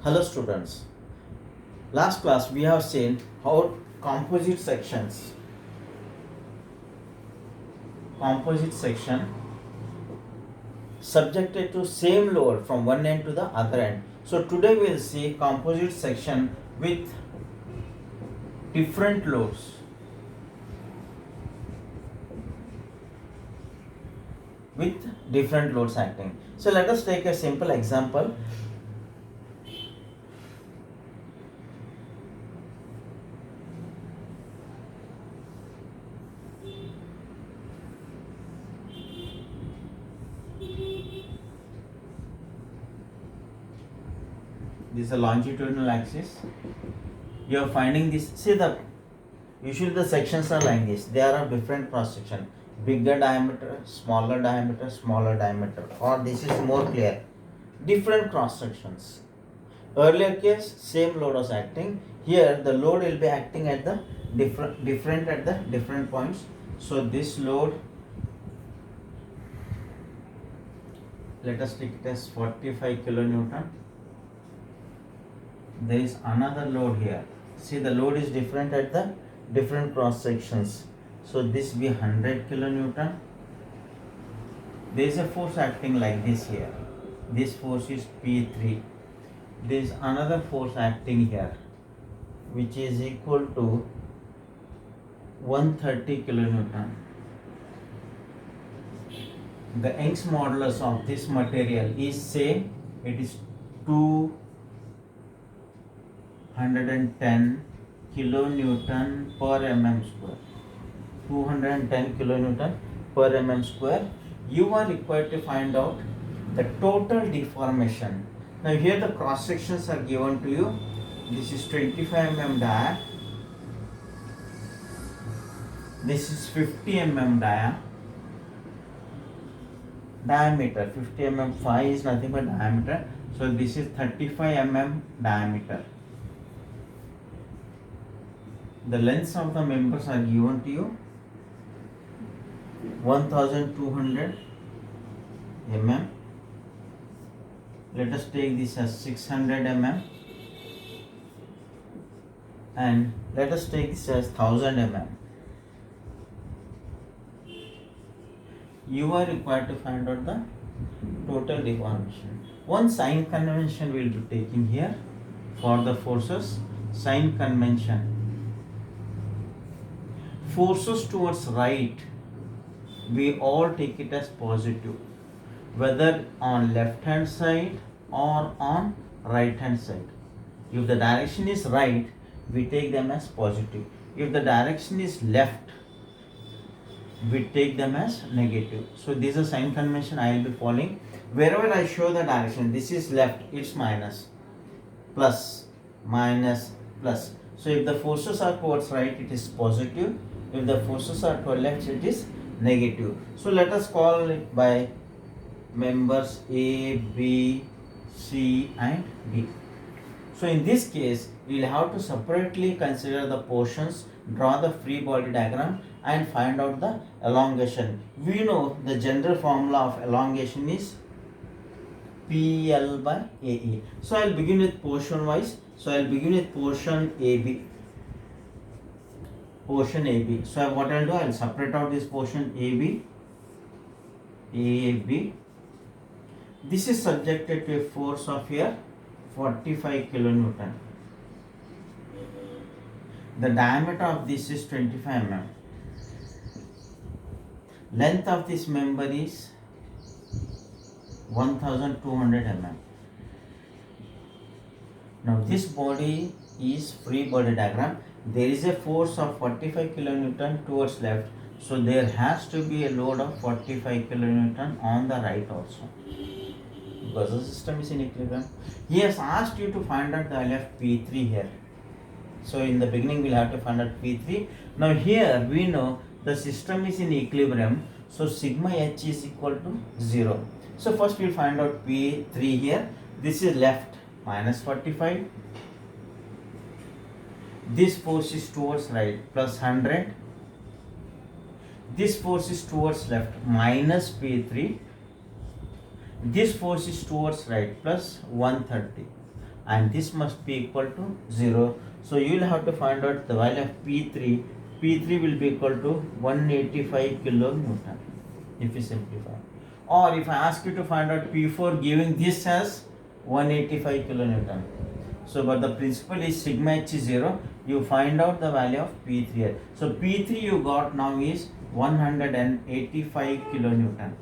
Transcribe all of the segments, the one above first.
Hello students, last class we have seen how composite section subjected to same load from one end to the other end. So today we will see composite section with different loads. With different loads acting. So let us take a simple example. This is a longitudinal axis. You are finding this. See, usually the sections are like this. They are of different cross section. Bigger diameter, smaller diameter, or this is more clear. Different cross sections. Earlier case, same load was acting. Here the load will be acting at the different at the different points. So this load, let us take it as 45 kilonewton. There is another load here. See, the load is different at the different cross sections. So this be 100 kilonewton. There is a force acting like this here. This force is P3. There is another force acting here, which is equal to 130 kilonewton. The Young's modulus of this material is same. It is 210 kilonewton per mm square. 210 kilonewton per mm square. You are required to find out the total deformation. Now here the cross sections are given to you. This is 25 mm dia. This is 50 mm diameter. 50 mm phi is nothing but diameter. So this is 35 mm diameter. The lengths of the members are given to you. 1200 mm. Let us take this as 600 mm, and let us take this as 1000 mm. You are required to find out the total deformation. One sign convention will be taken here for the forces. Sign convention. Forces towards right, we all take it as positive, whether on left hand side or on right hand side. If the direction is right, we take them as positive. If the direction is left, we take them as negative. So this is a sign convention I will be following. Wherever I show the direction, this is left, it's minus, plus, minus, plus. So if the forces are towards right, it is positive. If the forces are towards left, it is negative. So let us call it by members A, B, C and D. So in this case, we will have to separately consider the portions, draw the free body diagram and find out the elongation. We know the general formula of elongation is PL by AE. So I will begin with portion wise. So I will begin with portion AB. Portion AB. So what I will do, I will separate out this portion AB. This is subjected to a force of here 45 kilonewton. The diameter of this is 25 mm. Length of this member is 1200 mm. Now this body is free body diagram. There is a force of 45 kilonewton towards left. So there has to be a load of 45 kilonewton on the right also, because the system is in equilibrium. He has asked you to find out the value of P3 here. So in the beginning we will have to find out P3. Now here we know the system is in equilibrium. So sigma H is equal to 0. So first we will find out P3 here. This is left, minus 45. This force is towards right, plus 100. This force is towards left, minus P3. This force is towards right, plus 130. and this must be equal to 0. So you will have to find out the value of P3. P3 will be equal to 185 kilonewton if you simplify. Or if I ask you to find out P4 giving this as 185 kilonewton. So but the principle is sigma h is 0. You find out the value of P3 here. So P3 you got now is 185 kilonewton.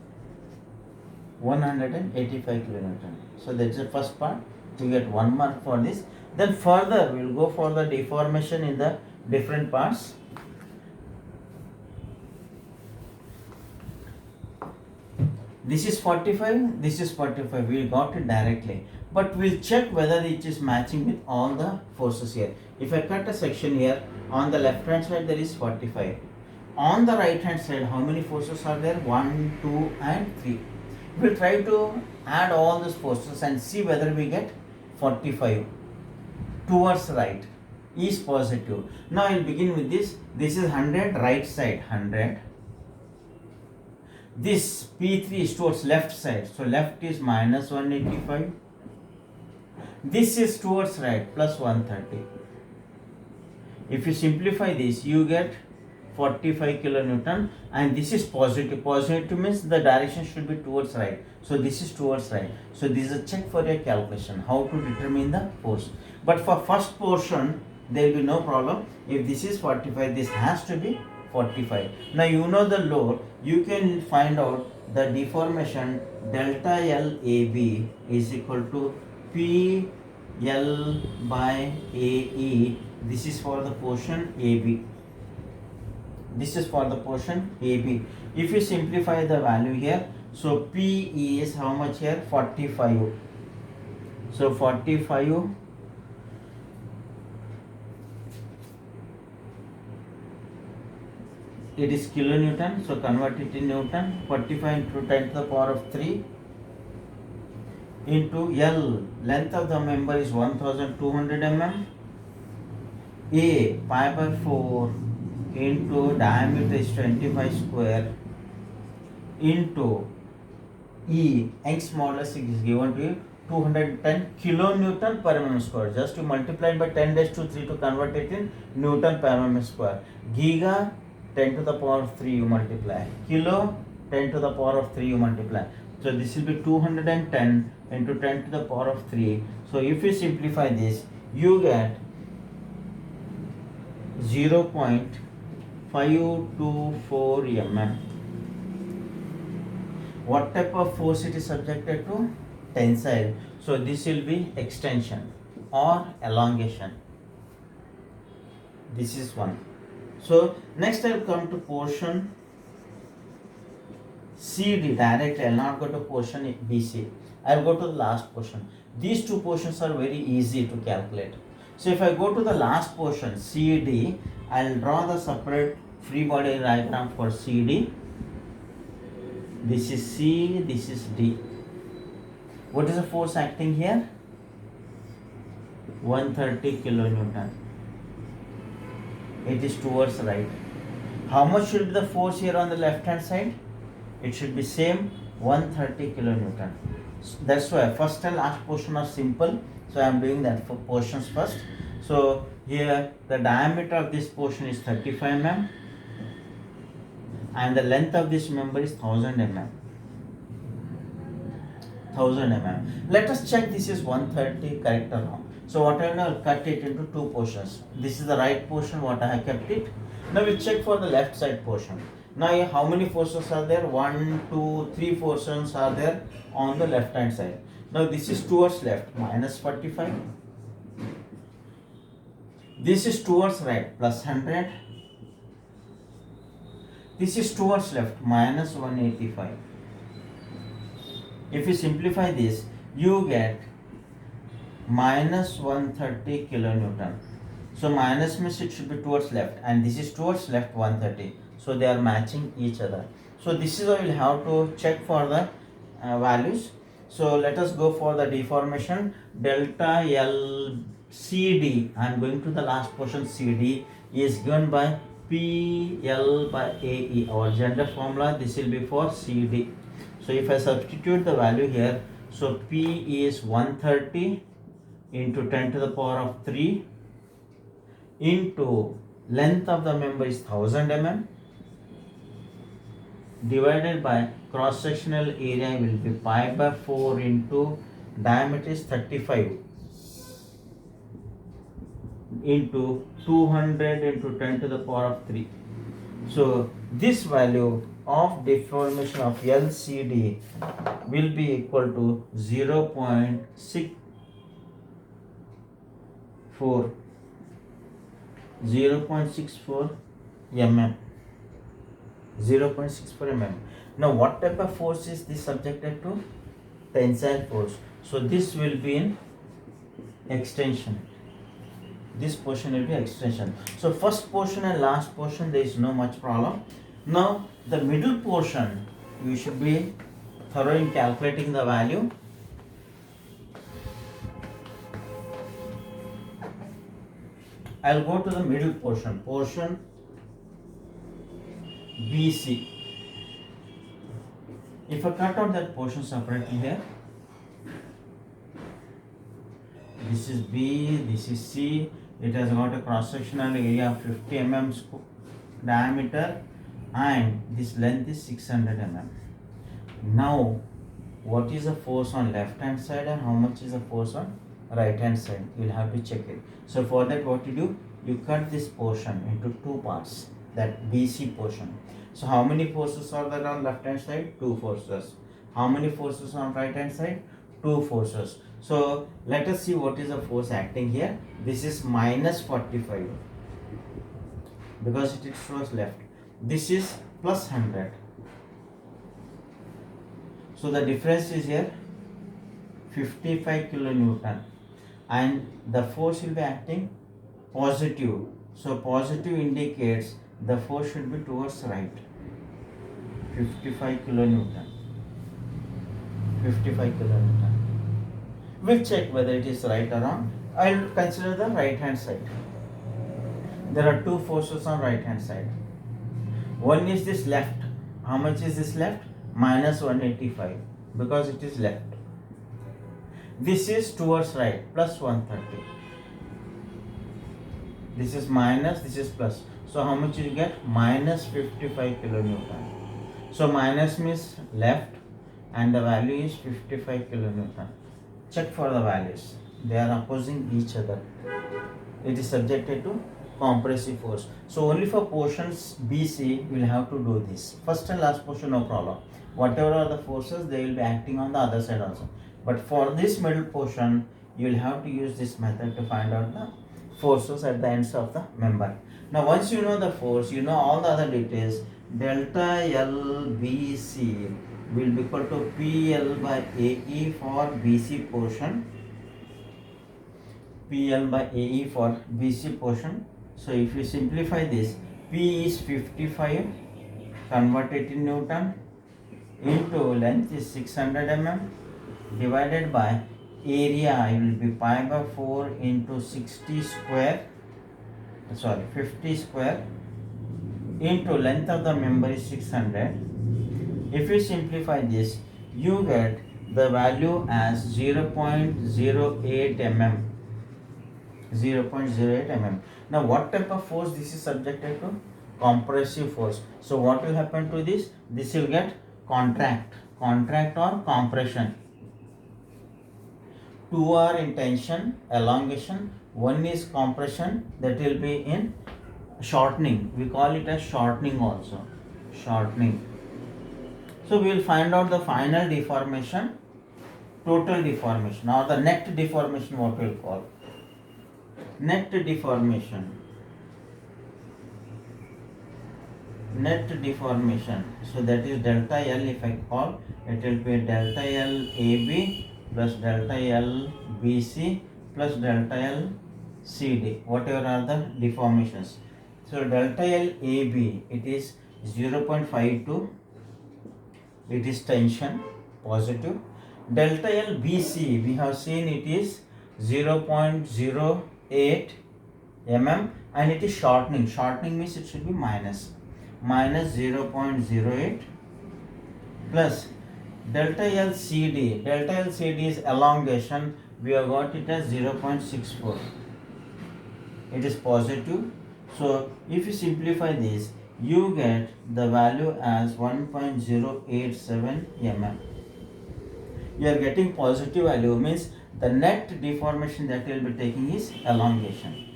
185 kilonewton. So that's the first part. You get 1 mark for this. Then further we will go for the deformation in the different parts. This is 45, this is 45. We got it directly. But we'll check whether it is matching with all the forces here. If I cut a section here, on the left hand side there is 45. On the right hand side, how many forces are there? 1, 2 and 3. We'll try to add all these forces and see whether we get 45 towards right is positive. Now I'll begin with this. This is 100, right side 100. This P3 is towards left side, so left is minus 185. This is towards right, plus 130. If you simplify this, you get 45 kilonewton, and this is positive. Positive means the direction should be towards right. So this is towards right. So this is a check for your calculation, how to determine the force. But for first portion, there will be no problem. If this is 45, this has to be 45. Now you know the load, you can find out the deformation delta L AB is equal to P L by AE. This is for the portion AB. This is for the portion AB. If you simplify the value here, so P is how much here? 45. So 45. It is kilonewton, so convert it in Newton. 45 into 10 to the power of 3 into L, length of the member is 1200 mm. A, pi by 4 into diameter is 25 square into E, Young's modulus is given to you 210 kilonewton per mm square. Just to multiply it by 10 raised to 3 to convert it in Newton per mm square. Giga 10 to the power of 3 you multiply. Kilo 10 to the power of 3 you multiply. So this will be 210 into 10 to the power of 3. So if you simplify this, you get 0.524 mm. What type of force it is subjected to? Tensile. So this will be extension or elongation. This is one. So next I will come to portion CD directly. I will not go to portion BC. I will go to the last portion. These two portions are very easy to calculate. So if I go to the last portion CD, I will draw the separate free body diagram for CD. This is C, this is D. What is the force acting here? 130 kilonewton. It is towards right. How much should be the force here on the left hand side? It should be same, 130 kilonewton. So that's why first and last portion are simple. So I am doing that for portions first. So here the diameter of this portion is 35 mm and the length of this member is 1000 mm. 1000 mm. Let us check this is 130 correct or wrong. So what I will cut it into two portions. This is the right portion what I have kept it. Now we check for the left side portion. Now how many forces are there? 1, 2, 3 forces are there on the left hand side. Now this is towards left, minus 45. This is towards right, plus 100. This is towards left, minus 185. If you simplify this, you get minus 130 kilonewton. So minus means it should be towards left, and this is towards left 130. So they are matching each other. So this is how you will have to check for the values. So let us go for the deformation. Delta L CD, I am going to the last portion CD, is given by PL by AE. Our general formula, this will be for CD. So if I substitute the value here, so P is 130 into 10 to the power of 3 into length of the member is 1000 mm divided by cross sectional area will be pi by 4 into diameter is 35 into 200 into 10 to the power of 3. So this value of deformation of LCD will be equal to 0.64 mm. 0.64 mm. Now what type of force is this subjected to? Tensile force. So this will be in extension. This portion will be extension. So first portion and last portion there is no much problem. Now the middle portion you should be thorough in calculating the value. I'll go to the middle portion, portion BC. If I cut out that portion separately here, this is B, this is C. It has got a cross-sectional area of 50 mm diameter and this length is 600 mm. Now, what is the force on left hand side and how much is the force on right hand side? You will have to check it. So for that what you do? You cut this portion into two parts, that BC portion. So how many forces are there on left hand side? 2 forces. How many forces on right hand side? 2 forces. So let us see what is the force acting here. This is minus 45 because it shows left. This is plus 100. So the difference is here 55 kilonewton and the force will be acting positive. So positive indicates the force should be towards right. 55 kilonewton. 55 kilonewton. We'll check whether it is right or wrong. I'll consider the right hand side. There are 2 forces on right hand side. One is this left. How much is this left? Minus 185 because it is left. This is towards right, plus 130. This is minus, this is plus. So how much you get? Minus 55 kilonewton. So minus means left and the value is 55 kilonewton. Check for the values. They are opposing each other. It is subjected to compressive force. So only for portions BC we will have to do this. First and last portion no problem. Whatever are the forces they will be acting on the other side also. But for this middle portion you will have to use this method to find out the forces at the ends of the member. Now once you know the force, you know all the other details. Delta LBC will be equal to PL by AE for BC portion. PL by AE for BC portion. So if you simplify this, P is 55 converted in Newton into length is 600 mm divided by area will be pi by 4 into 50 square into length of the member is 600. If you simplify this, you get the value as 0.08 mm. 0.08 mm. Now what type of force this is subjected to? Compressive force. So what will happen to this? This will get contract or compression. 2 are in tension, elongation. 1 is compression, that will be in shortening. We call it as shortening also. Shortening. So we will find out the final deformation, total deformation or the net deformation what we will call. Net deformation. So that is delta L if I call, it will be delta L AB plus delta L BC plus delta L CD, whatever are the deformations. So delta L AB, it is 0.52, it is tension, positive. Delta L BC, we have seen it is 0.08 mm and it is shortening. Shortening means it should be minus 0.08 plus Delta LCD is elongation. We have got it as 0.64. It is positive. So if you simplify this, you get the value as 1.087 mm. You are getting positive value, means the net deformation that you will be taking is elongation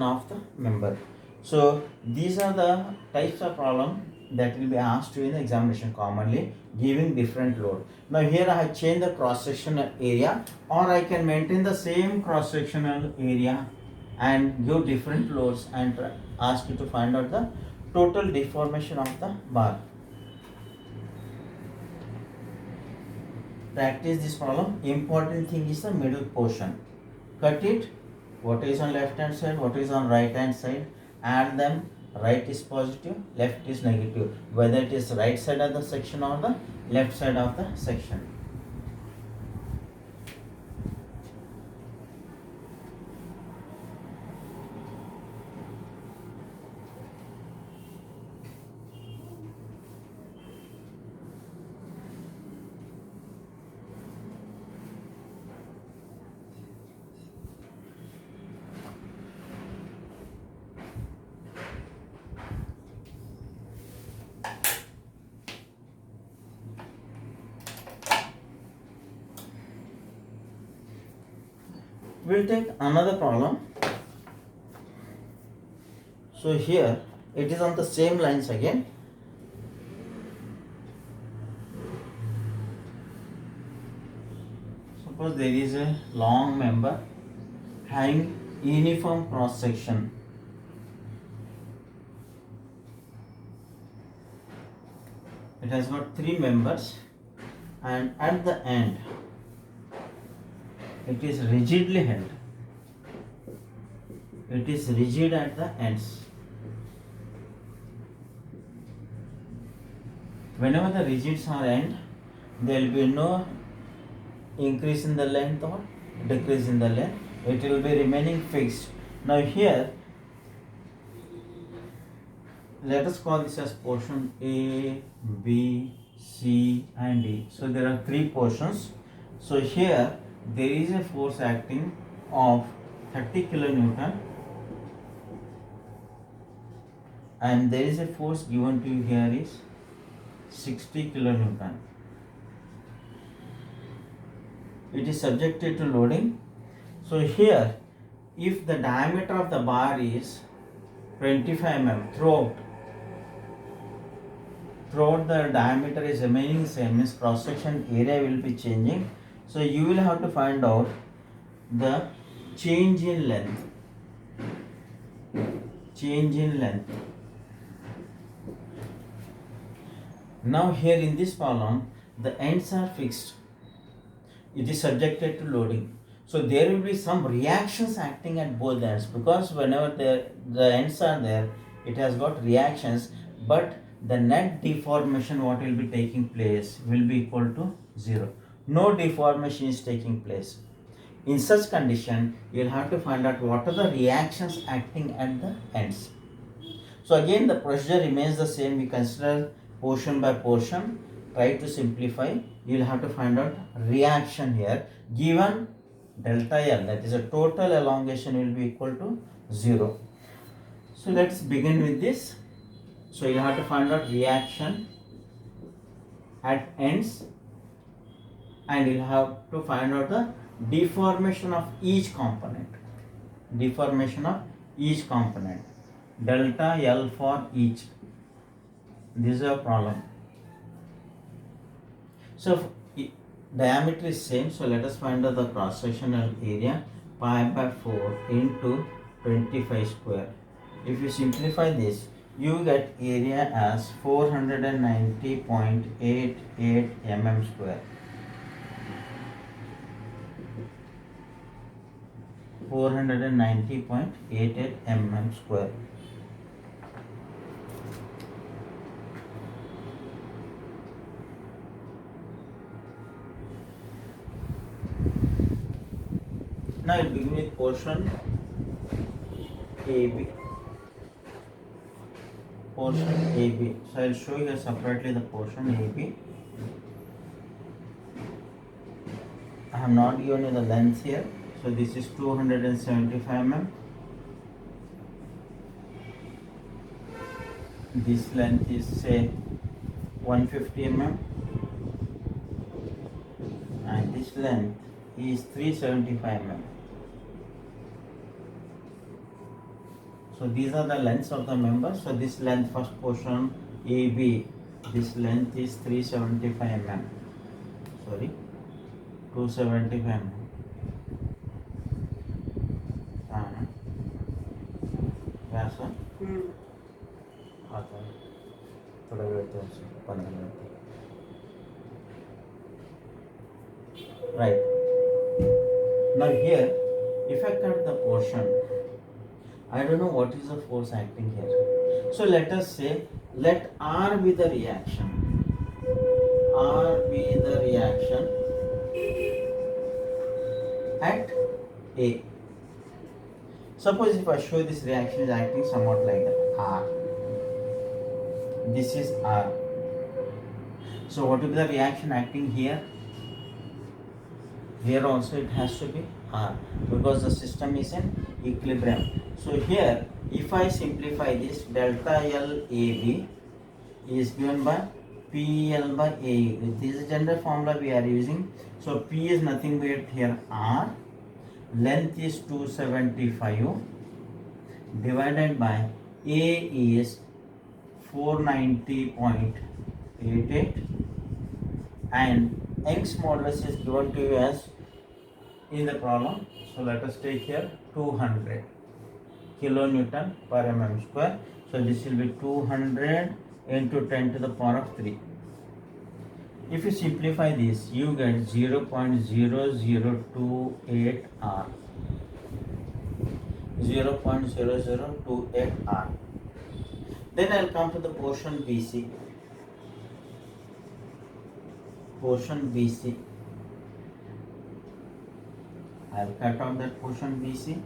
of the member. So these are the types of problem that will be asked you in the examination commonly, giving different load. Now here I have changed the cross sectional area, or I can maintain the same cross sectional area and give different loads and ask you to find out the total deformation of the bar. Practice this problem. Important thing is the middle portion. Cut it. What is on left hand side, what is on right hand side, add them. Right is positive, left is negative, whether it is right side of the section or the left side of the section. We'll take another problem. So here it is on the same lines again. Suppose there is a long member having uniform cross section. It has got 3 members, and at the end it is rigidly held. It is rigid at the ends. Whenever the rigids are end, there will be no increase in the length or decrease in the length. It will be remaining fixed. Now here, let us call this as portion A, B, C and D. So there are 3 portions. So here there is a force acting of 30 kilonewton, and there is a force given to you here is 60 kilonewton. It is subjected to loading. So here, if the diameter of the bar is 25 mm throughout the diameter is remaining same, means cross section area will be changing. So you will have to find out the change in length. Now here in this problem, the ends are fixed. It is subjected to loading. So there will be some reactions acting at both ends, because whenever the ends are there, it has got reactions, but the net deformation what will be taking place will be equal to 0. No deformation is taking place. In such condition, you will have to find out what are the reactions acting at the ends. So again the procedure remains the same. We consider portion by portion. Try to simplify. You will have to find out reaction here. Given delta L, that is a total elongation, will be equal to 0. So let's begin with this. So you have to find out reaction at ends, and you have to find out the deformation of each component. Delta L for each. This is a problem. So diameter is same, so let us find out the cross sectional area. Pi by 4 into 25 square. If you simplify this, you get area as 490.88 mm square. 490.88 mm square. Now it begin with portion AB. portion AB. So I'll show you separately the portion AB. I have not given you the length here. So this is 275 mm. This length is say 150 mm. And this length is 375 mm. So these are the lengths of the member. So this length, first portion AB, this length is 375 mm. Sorry, 275 mm. व्यास आता है थोड़ा wait है 15 minute. Right. Now here, if I cut the portion, I don't know what is the force acting here. So let us say, let R be the reaction. R be the reaction at A. Suppose if I show this reaction is acting somewhat like that. R. This is R. So what will be the reaction acting here? Here also it has to be R, because the system is in equilibrium. So here, if I simplify this, delta L AB is given by PL by AE. This is the general formula we are using. So P is nothing but here R, length is 275 divided by A is 490.88 and Young's modulus is given to you as in the problem. So let us take here 200 kilonewton per mm square. So this will be 200 into 10 to the power of 3. If you simplify this, you get 0.0028 R. 0.0028 R. Then I'll come to the portion BC. Portion BC. I'll cut out that portion BC.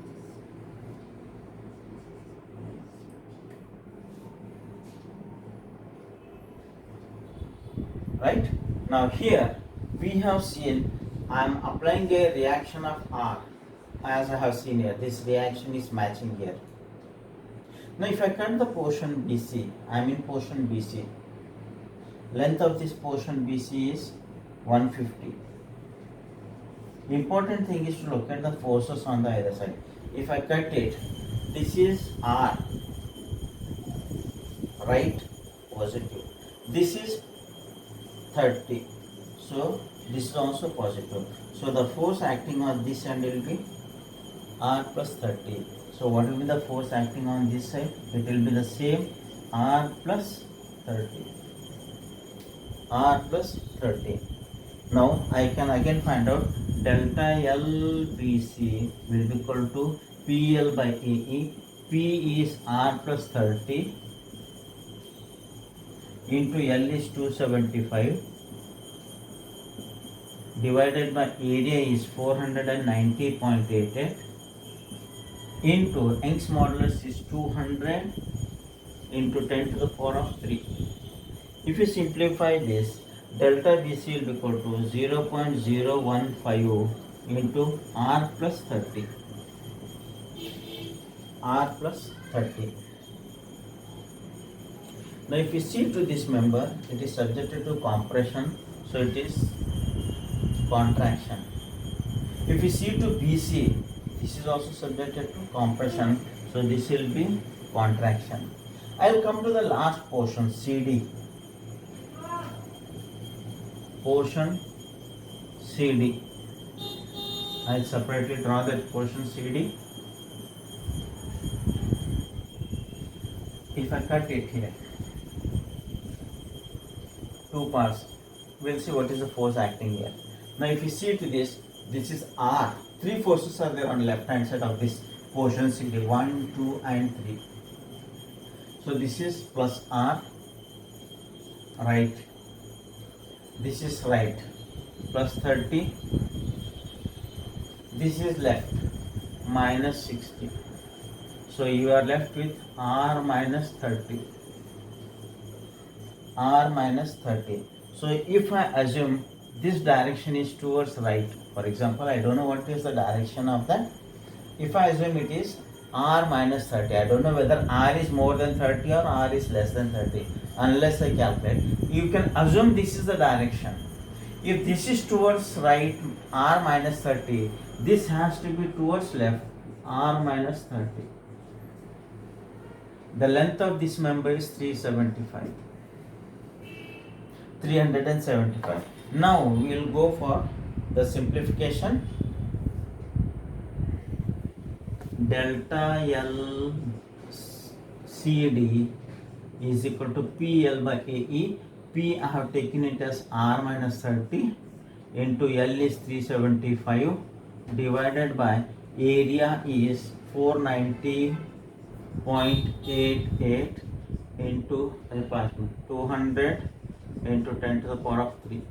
Right? Now here we have seen I am applying a reaction of R as I have seen here. This reaction is matching here. Now if I cut the portion BC, I am in portion BC. Length of this portion BC is 150. Important thing is to look at the forces on the other side. If I cut it, this is R, right, positive. This is 30. So this is also positive. So the force acting on this end will be R plus 30. So what will be the force acting on this side? It will be the same R plus 30. R plus 30. Now I can again find out delta LBC will be equal to PL by AE. P is R plus 30 into L is 275 divided by area is 490.88 into Young's modulus is 200 into 10 to the power of 3. If you simplify this, delta BC will be equal to 0.015 into R plus 30. R plus 30. Now if you see to this member, it is subjected to compression, so it is contraction. If you see to BC, this is also subjected to compression, so this will be contraction. I will come to the last portion, CD. Portion CD. I will separately draw that portion CD. If I cut it here, two parts, we'll see what is the force acting here. Now if you see to this, this is R. Three forces are there on the left hand side of this portion CD, 1, 2 and 3. So this is plus R, right. This is right, plus 30. This is left, minus 60. So you are left with R minus 30. r minus 30. So if I assume this direction is towards right, for example, I don't know what is the direction of that. If I assume it is r minus 30, I don't know whether r is more than 30 or r is less than 30 unless I calculate. You can assume this is the direction. If this is towards right, r minus 30, this has to be towards left, r minus 30. The length of this member is 375. Now we will go for the simplification. Delta L CD is equal to PL by AE. P I have taken it as R minus 30 into L is 375 divided by area is 490.88 into 200 into 10 to the power of 3.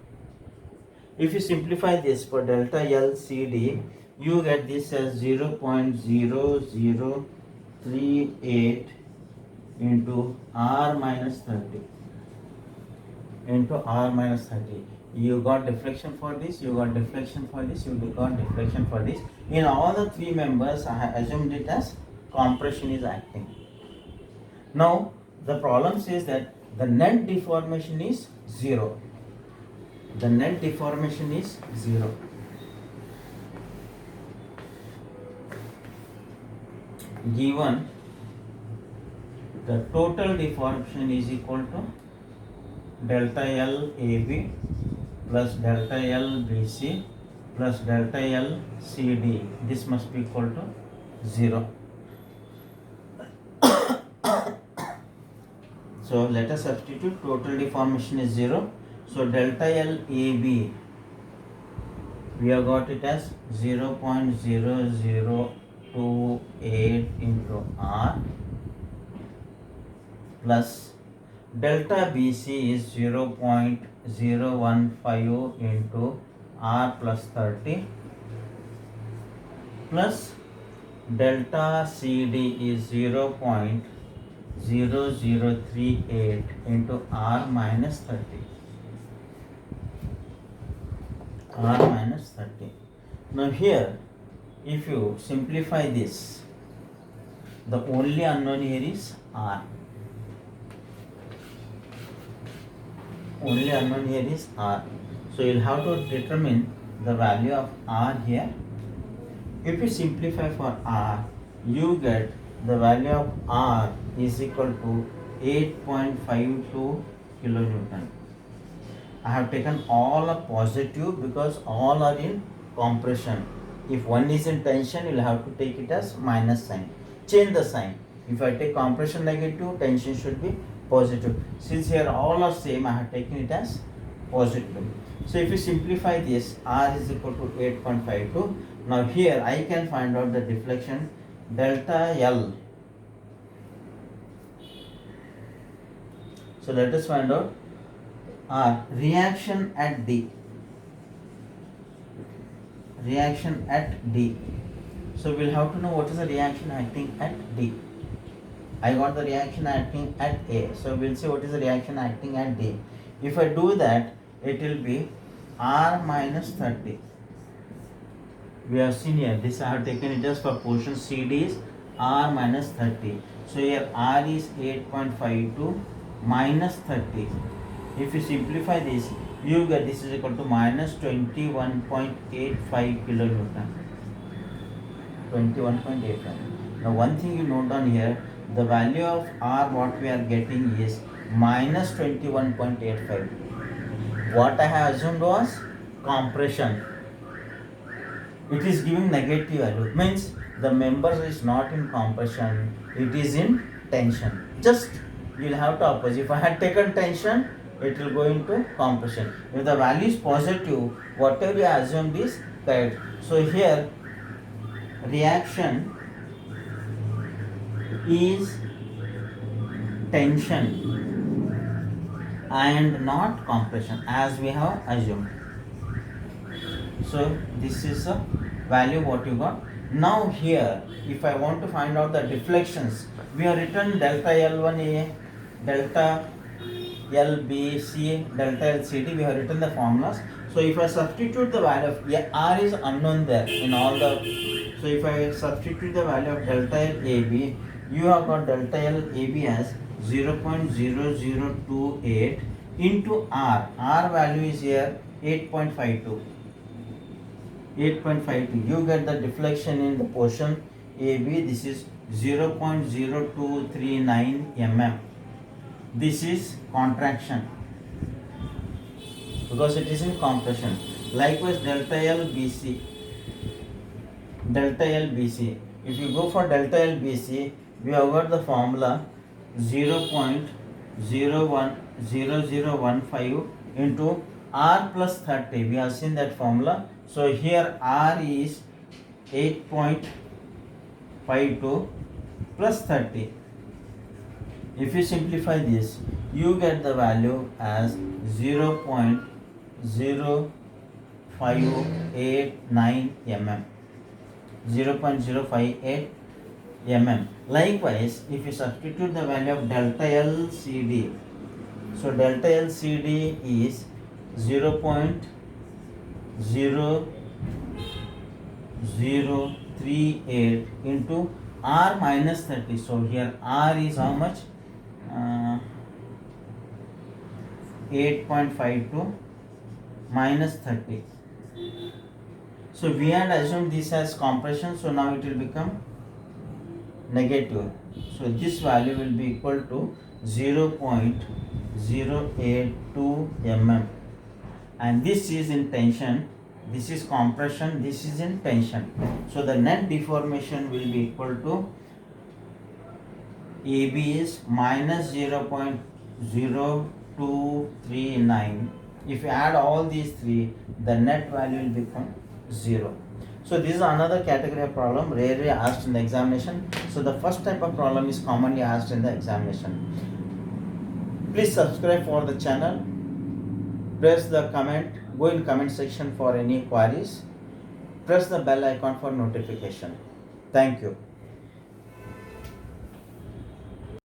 If you simplify this for delta LCD, you get this as 0.0038 into R minus 30 into R minus 30. You got deflection for this, you got deflection for this, you got deflection for this. In all the three members, I have assumed it as compression is acting. Now, the problem says that the net deformation is 0. The net deformation is 0. Given the total deformation is equal to delta L AB plus delta L BC plus delta L CD. This must be equal to 0. So let us substitute. Total deformation is 0. So delta L AB, we have got it as 0.0028 into R plus delta BC is 0.015 into R plus 30 plus delta CD is 0.0038 into R minus 30. R minus 30. Now here, if you simplify this, the only unknown here is R. Only unknown here is R. So you'll have to determine the value of R here. If you simplify for R, you get the value of R is equal to 8.52 kilonewton. I have taken all are positive because all are in compression. If one is in tension, you will have to take it as minus sign. Change the sign. If I take compression negative, tension should be positive. Since here all are same, I have taken it as positive. So if you simplify this, R is equal to 8.52. Now here I can find out the deflection delta L. So let us find out reaction at D. Reaction at D. So we'll have to know what is the reaction acting at D. I got the reaction acting at A. So we'll see what is the reaction acting at D. If I do that, it will be R minus 30. We have seen here, this I have taken it as for portion CD is R minus 30. So here R is 8.52 minus 30. If you simplify this, you get this is equal to minus 21.85 kilonewton. 21.85. Now one thing you note down here, the value of R what we are getting is minus 21.85. What I have assumed was compression. It is giving negative value. Means the member is not in compression, it is in tension. Just you will have to oppose. If I had taken tension, it will go into compression. If the value is positive, whatever you assumed is correct. So here reaction is tension and not compression as we have assumed. So this is the value what you got. Now here if I want to find out the deflections, we have written delta L1A, delta LBC, delta LCD, we have written the formulas. So if I substitute the value of R is unknown there in all the, so if I substitute the value of delta L AB, you have got delta L AB as 0.0028 into R. R value is here 8.52. 8.52. You get the deflection in the portion AB. This is 0.0239 mm. This is contraction because it is in compression. Likewise, delta L BC. Delta L BC. If you go for delta L BC, we have got the formula 0.0015 into R plus 30. We have seen that formula. So here R is 8.52 plus 30. If you simplify this, you get the value as 0.0589 mm. 0.058 mm. Likewise, if you substitute the value of delta LCD, so delta LCD is 0.0038 into R minus 30. So here R is how much? 8.52 minus 30. So we had assumed this as compression, so now it will become negative. So this value will be equal to 0.082 mm, and this is in tension, this is compression, this is in tension. So the net deformation will be equal to AB is minus 0.0239. If you add all these three, the net value will become 0. So this is another category of problem rarely asked in the examination. So the first type of problem is commonly asked in the examination. Please subscribe for the channel. Press the comment, go in comment section for any queries. Press the bell icon for notification. Thank you.